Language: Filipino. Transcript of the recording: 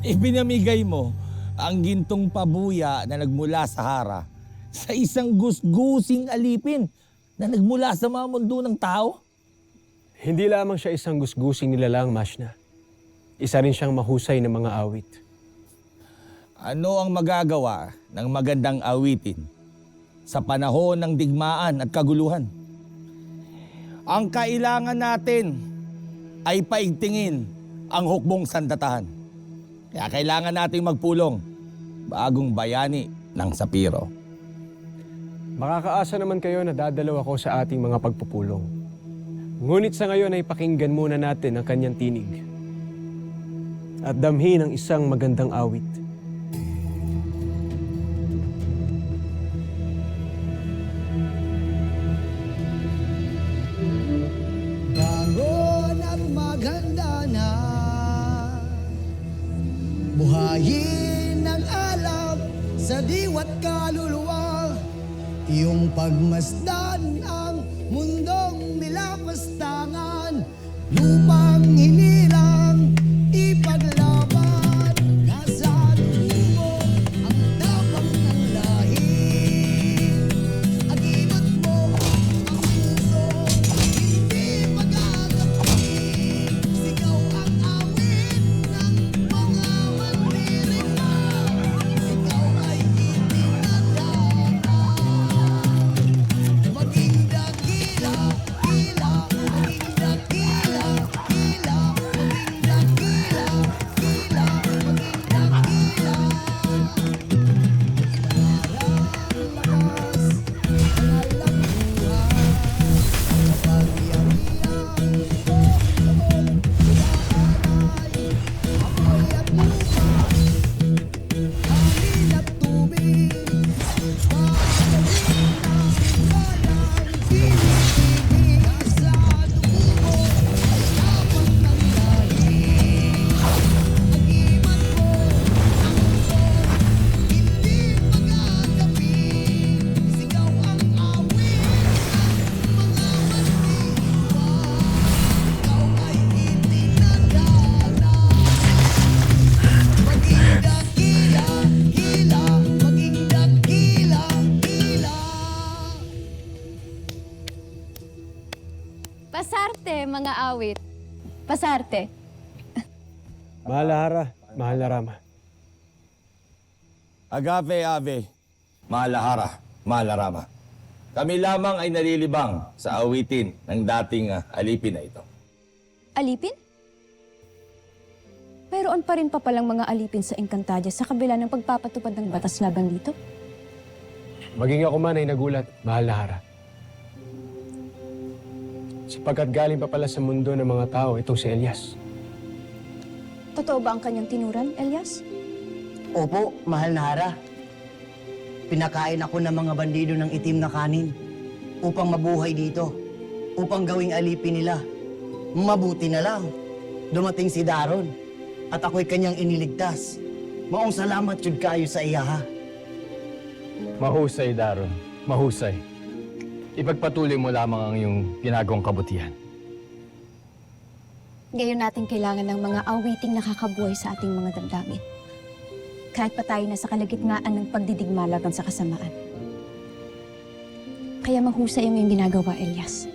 Ipinamigay mo ang gintong pabuya na nagmula sa Hara sa isang gusgusing alipin na nagmula sa mga mundo ng tao? Hindi lamang siya isang gusgusing nilalang, Mashna. Isa rin siyang mahusay na mga awit. Ano ang magagawa ng magandang awitin sa panahon ng digmaan at kaguluhan? Ang kailangan natin ay paigtingin ang hukbong sandatahan. Kaya kailangan nating magpulong bagong bayani ng Sapiro. Makakaasa naman kayo na dadalaw ako sa ating mga pagpupulong. Ngunit sa ngayon ay pakinggan muna natin ang kanyang tinig at damhin ang isang magandang awit. Bangon at maganda na, buhayin ang alab sa diwa't kaluluwa, iyong pagmasdan ang mundong nilapastangan, lupang hinirang ipaglaban, nasa dugo ang tapang ng lahi, aginot mo ang puso, hindi magagapi, sigaw ang awit ng mga mandirigma, ikaw ay itinadhana, maging dakila, kila, maging dakila, kila, maging dakila, kila, maging dakila. Lakas, walang buhay, kapangyarihan, Panginoon, ilahanay, apoy at lupa, hangin at tubig, pagkawin ng walang tinitibig, nasa dugo ang tapang ng lahi, agimat mo ang puso, hindi magagapi, sigaw ang awit ng mga mandirigma, ikaw ay itinadhana, maging dakila, hila, maging dakila, hila. Pasarte, mga awit. Pasarte. Mahal na Hara, mahal na Rama. Agave, ave, Malahara, Malarama. Kami lamang ay nalilibang sa awitin ng dating alipin na ito. Alipin? Mayroon pa rin pa palang mga alipin sa Encantadia sa kabila ng pagpapatupad ng batas laban dito. Maging ako man ay nagulat, mahal na Hara. Sapagkat galing pa pala sa mundo ng mga tao itong si Elias. Totoo ba ang kanyang tinuran, Elias? Opo, mahal na Hara. Pinakain ako ng mga bandido ng itim na kanin upang mabuhay dito, upang gawing alipin nila. Mabuti na lang, dumating si Daron at ako'y kanyang iniligtas. Maong salamat yun kayo sa iya, ha? Mahusay, Daron. Mahusay. Ipagpatuloy mo lamang ang iyong ginagawang kabutihan. Ngayon natin kailangan ng mga awiting nakakabuhay sa ating mga damdamin. Kahit pa tayo na sa kalagitnaan ng pagdidigma laban sa kasamaan. Kaya mahusay ang iyong ginagawa, Elias.